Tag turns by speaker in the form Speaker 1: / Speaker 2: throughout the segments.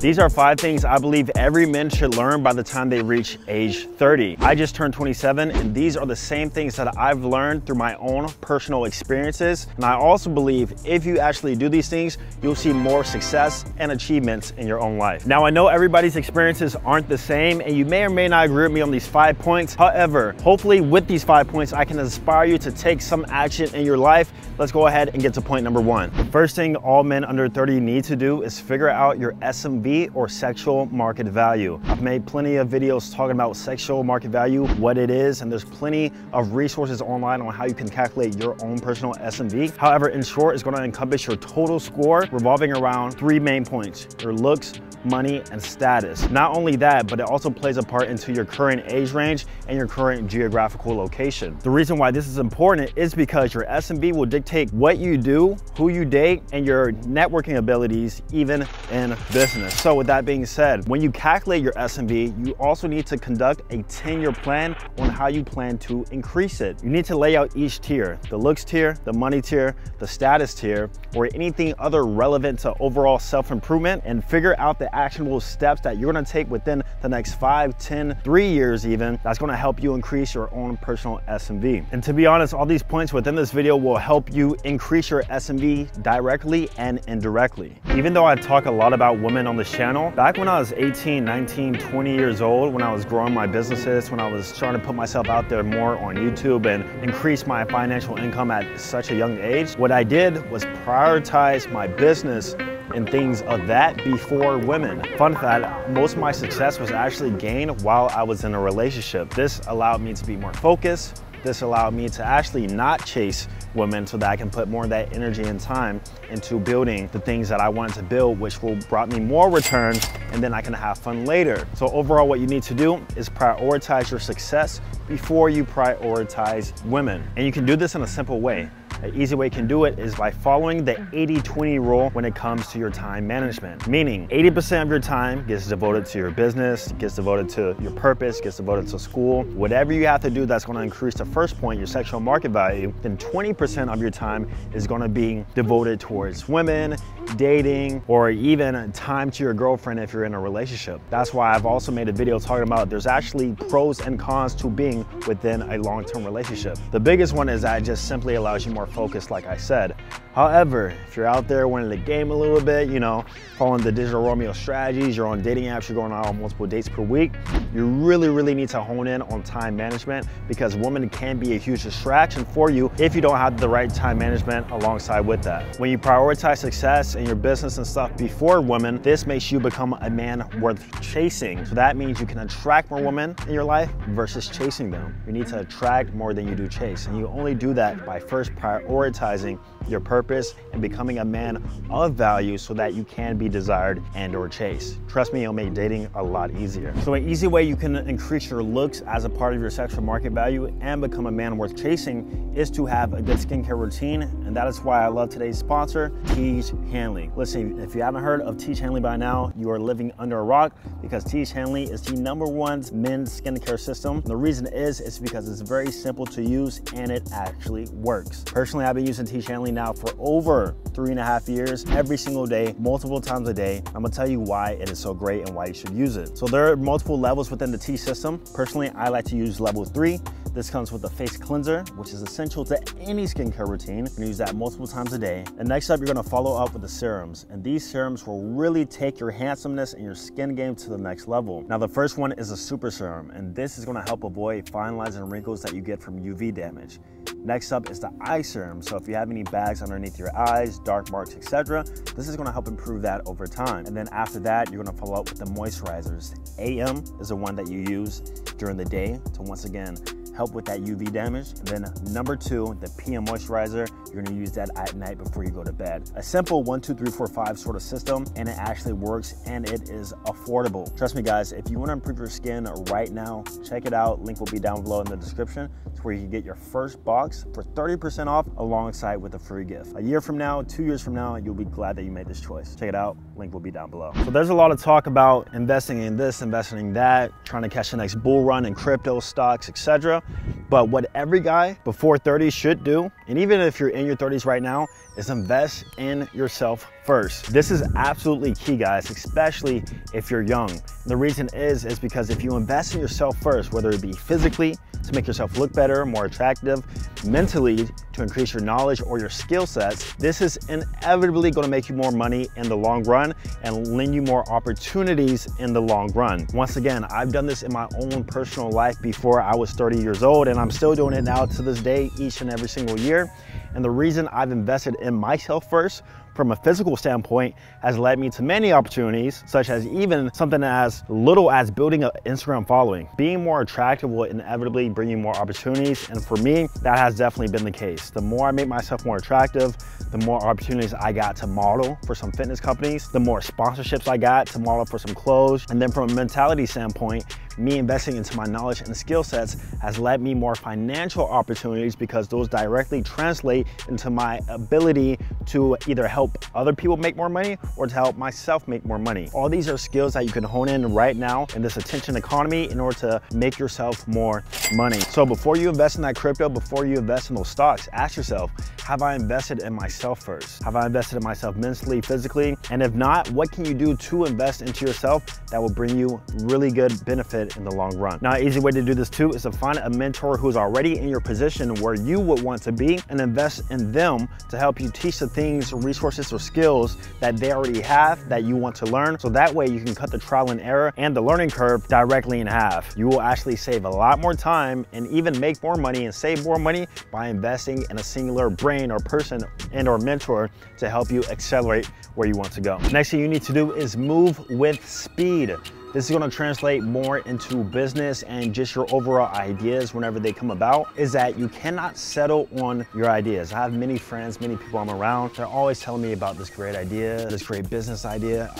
Speaker 1: These are 5 things I believe every man should learn by the time they reach age 30. I just turned 27, and these are the same things that I've learned through my own personal experiences. And I also believe if you actually do these things, you'll see more success and achievements in your own life. Now, I know everybody's experiences aren't the same, and you may or may not agree with me on these 5 points. However, hopefully with these 5 points, I can inspire you to take some action in your life. Let's go ahead and get to point number 1. The first thing all men under 30 need to do is figure out your SMV, or sexual market value. I've made plenty of videos talking about sexual market value, what it is, and there's plenty of resources online on how you can calculate your own personal SMV. However, in short, it's going to encompass your total score revolving around 3 main points: your looks, money, and status. Not only that, but it also plays a part into your current age range and your current geographical location. The reason why this is important is because your SMV will dictate what you do, who you date, and your networking abilities, even in business. So with that being said, when you calculate your SMV, you also need to conduct a 10-year plan on how you plan to increase it. You need to lay out each tier: the looks tier, the money tier, the status tier, or anything other relevant to overall self-improvement, and figure out the actionable steps that you're going to take within the next 5, 10, 3 years even, that's going to help you increase your own personal SMV. And to be honest, all these points within this video will help you increase your SMV directly and indirectly. Even though I talk a lot about women on this channel, back when I was 18, 19, 20 years old, when I was growing my businesses, when I was trying to put myself out there more on YouTube and increase my financial income at such a young age, what I did was prioritize my business and things of that before women. Fun fact, most of my success was actually gained while I was in a relationship. This allowed me to be more focused. This allowed me to actually not chase women so that I can put more of that energy and time into building the things that I wanted to build, which will brought me more return, and then I can have fun later. So overall, what you need to do is prioritize your success before you prioritize women. And you can do this in a simple way. An easy way you can do it is by following the 80-20 rule when it comes to your time management. Meaning 80% of your time gets devoted to your business, gets devoted to your purpose, gets devoted to school. Whatever you have to do that's going to increase the first point, your sexual market value, then 20% of your time is going to be devoted towards women, dating, or even time to your girlfriend if you're in a relationship. That's why I've also made a video talking about there's actually pros and cons to being within a long-term relationship. The biggest one is that it just simply allows you more focus, like I said. However, if you're out there winning the game a little bit, you know, following the digital Romeo strategies, you're on dating apps, you're going out on multiple dates per week, you really need to hone in on time management, because women can be a huge distraction for you if you don't have the right time management alongside with that. When you prioritize success in your business and stuff before women, this makes you become a man worth chasing. So that means you can attract more women in your life versus chasing them. You need to attract more than you do chase. And you only do that by first prioritizing your purpose and becoming a man of value so that you can be desired and or chased. Trust me, it'll make dating a lot easier. So an easy way you can increase your looks as a part of your sexual market value and become a man worth chasing is to have a good skincare routine. And that is why I love today's sponsor, Teach Hanley. Listen, if you haven't heard of Teach Hanley by now, you are living under a rock, because Teach Hanley is the #1 men's skincare system. The reason is because it's very simple to use and it actually works. Personally, I've been using Teach Hanley now for over 3.5 years, every single day, multiple times a day. I'm gonna tell you why it is so great and why you should use it. So there are multiple levels within the Teach system. Personally, I like to use level 3. This comes with a face cleanser, which is essential to any skincare routine. You can use that multiple times a day. And next up, you're gonna follow up with the serums. And these serums will really take your handsomeness and your skin game to the next level. Now, the first one is a super serum, and this is gonna help avoid fine lines and wrinkles that you get from UV damage. Next up is the eye serum. So if you have any bags underneath your eyes, dark marks, etc., this is gonna help improve that over time. And then after that, you're gonna follow up with the moisturizers. AM is the one that you use during the day to, once again, help with that UV damage. And then number 2, the PM moisturizer, you're gonna use that at night before you go to bed. A simple 1, 2, 3, 4, 5 sort of system, and it actually works and it is affordable. Trust me guys, if you wanna improve your skin right now, check it out. Link will be down below in the description. It's where you can get your first box for 30% off alongside with a free gift. A year from now, 2 years from now, you'll be glad that you made this choice. Check it out, link will be down below. So there's a lot of talk about investing in this, investing in that, trying to catch the next bull run in crypto stocks, etc. But what every guy before 30 should do, and even if you're in your 30s right now, is invest in yourself first. This is absolutely key, guys, especially if you're young. The reason is because if you invest in yourself first, whether it be physically to make yourself look better, more attractive, mentally to increase your knowledge or your skill sets, this is inevitably going to make you more money in the long run and lend you more opportunities in the long run. Once again, I've done this in my own personal life before I was 30 years old, and I'm still doing it now to this day, each and every single year. And the reason I've invested in myself first from a physical standpoint has led me to many opportunities, such as even something as little as building an Instagram following. Being more attractive will inevitably bring you more opportunities, and for me, that has definitely been the case. The more I make myself more attractive, the more opportunities I got to model for some fitness companies, the more sponsorships I got to model for some clothes, and then from a mentality standpoint, me investing into my knowledge and skill sets has led me more financial opportunities because those directly translate into my ability to either help other people make more money or to help myself make more money. All these are skills that you can hone in right now in this attention economy in order to make yourself more money. So before you invest in that crypto, before you invest in those stocks, ask yourself, have I invested in myself first? Have I invested in myself mentally, physically? And if not, what can you do to invest into yourself that will bring you really good benefit in the long run? Now, an easy way to do this too is to find a mentor who's already in your position where you would want to be and invest in them to help you teach the things, resources, or skills that they already have that you want to learn. So that way you can cut the trial and error and the learning curve directly in half. You will actually save a lot more time and even make more money and save more money by investing in a singular brain or person and or mentor to help you accelerate where you want to go. Next thing you need to do is move with speed. This is going to translate more into business and just your overall ideas whenever they come about, is that you cannot settle on your ideas. I have many friends, many people I'm around, they're always telling me about this great idea, this great business idea,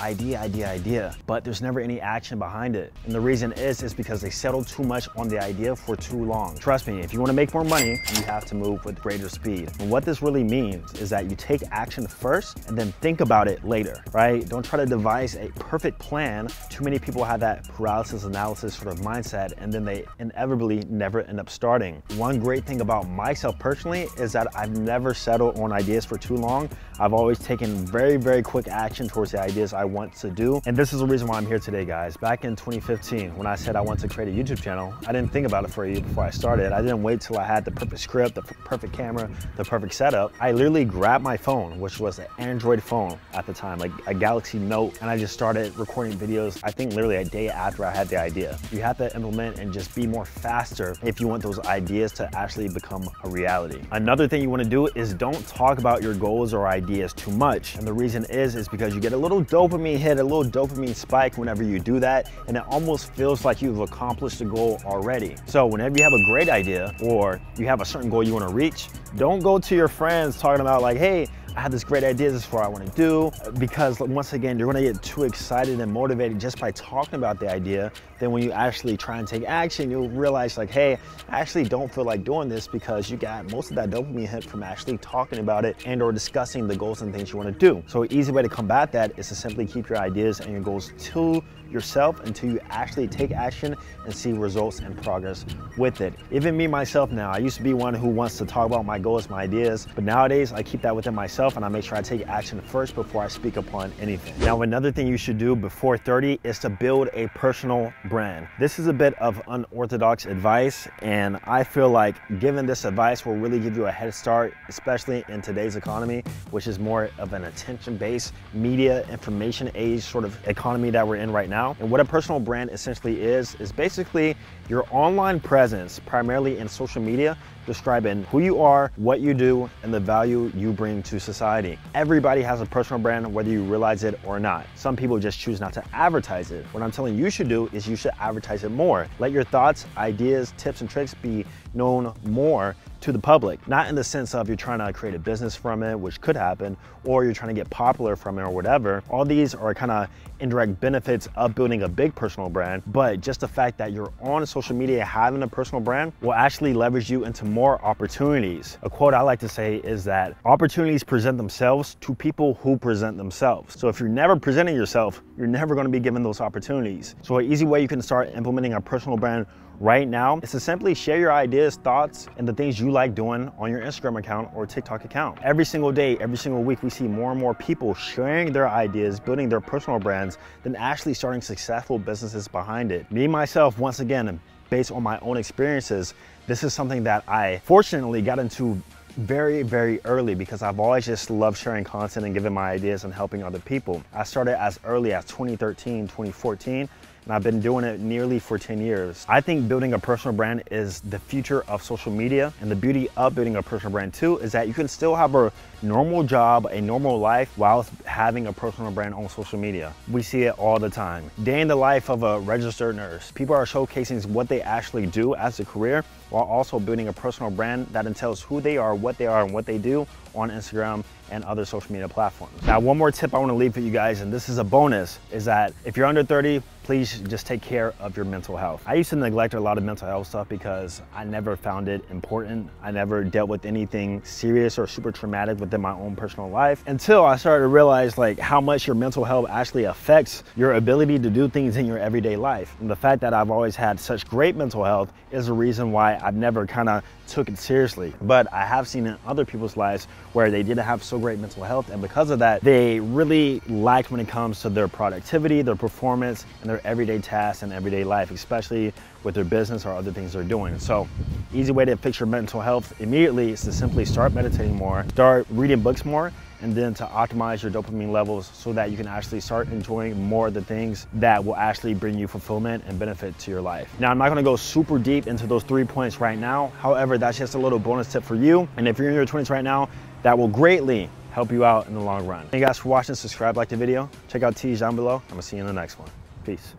Speaker 1: but there's never any action behind it. And the reason is because they settle too much on the idea for too long. Trust me, if you want to make more money, you have to move with greater speed. And what this really means is that you take action first and then think about it later, right? Don't try to devise a perfect plan. Too many people have that paralysis analysis sort of mindset, and then they inevitably never end up starting. One great thing about myself personally is that I've never settled on ideas for too long. I've always taken very, very quick action towards the ideas I want to do. And this is the reason why I'm here today, guys. Back in 2015, when I said I wanted to create a YouTube channel, I didn't think about it for a year before I started. I didn't wait till I had the perfect script, the perfect camera, the perfect setup. I literally grabbed my phone, which was an Android phone at the time, like a Galaxy Note, and I just started recording videos, I think literally a day after I had the idea. You have to implement and just be more faster if you want those ideas to actually become a reality. Another thing you want to do is don't talk about your goals or ideas too much. And the reason is because you get a little dopamine hit, a little dopamine spike whenever you do that, and it almost feels like you've accomplished the goal already. So whenever you have a great idea or you have a certain goal you want to reach, don't go to your friends talking about like, hey, I had this great idea, this is what I want to do, because once again, you're going to get too excited and motivated just by talking about the idea. Then when you actually try and take action, you'll realize like, hey, I actually don't feel like doing this because you got most of that dopamine hit from actually talking about it and or discussing the goals and things you want to do. So an easy way to combat that is to simply keep your ideas and your goals to yourself until you actually take action and see results and progress with it. Even me, myself now, I used to be one who wants to talk about my goals, my ideas, but nowadays I keep that within myself and I make sure I take action first before I speak upon anything. Now, another thing you should do before 30 is to build a personal brand. This is a bit of unorthodox advice, and I feel like giving this advice will really give you a head start, especially in today's economy, which is more of an attention-based media information age sort of economy that we're in right now. And what a personal brand essentially is basically your online presence, primarily in social media, describing who you are, what you do, and the value you bring to society. Everybody has a personal brand, whether you realize it or not. Some people just choose not to advertise it. What I'm telling you should do is you should advertise it more. Let your thoughts, ideas, tips, and tricks be known more to the public. Not in the sense of you're trying to create a business from it, which could happen, or you're trying to get popular from it or whatever. All these are kind of indirect benefits of building a big personal brand, but just the fact that you're on social media having a personal brand will actually leverage you into more opportunities. A quote I like to say is that opportunities present themselves to people who present themselves. So if you're never presenting yourself, you're never going to be given those opportunities. So an easy way you can start implementing a personal brand right now is to simply share your ideas, thoughts, and the things you like doing on your Instagram account or TikTok account. Every single day, every single week, we see more and more people sharing their ideas, building their personal brands, than actually starting successful businesses behind it. Me, myself, once again, based on my own experiences, this is something that I fortunately got into very, very early because I've always just loved sharing content and giving my ideas and helping other people. I started as early as 2013, 2014, and I've been doing it nearly for 10 years. I think building a personal brand is the future of social media, and the beauty of building a personal brand too is that you can still have a normal job, a normal life, while having a personal brand on social media. We see it all the time. Day in the life of a registered nurse. People are showcasing what they actually do as a career while also building a personal brand that entails who they are, and what they do on Instagram and other social media platforms. Now, one more tip I want to leave for you guys, and this is a bonus, is that if you're under 30, please just take care of your mental health. I used to neglect a lot of mental health stuff because I never found it important. I never dealt with anything serious or super traumatic within my own personal life until I started to realize like how much your mental health actually affects your ability to do things in your everyday life. And the fact that I've always had such great mental health is the reason why I've never kind of took it seriously. But I have seen in other people's lives where they didn't have so great mental health, and because of that, they really lacked when it comes to their productivity, their performance, and their everyday tasks and everyday life, especially with their business or other things they're doing. So, easy way to fix your mental health immediately is to simply start meditating more, start reading books more, and then to optimize your dopamine levels so that you can actually start enjoying more of the things that will actually bring you fulfillment and benefit to your life. Now, I'm not gonna go super deep into those 3 points right now. However, that's just a little bonus tip for you. And if you're in your 20s right now, that will greatly help you out in the long run. Thank you guys for watching. Subscribe, like the video. Check out T's down below. I'm gonna see you in the next one. Peace.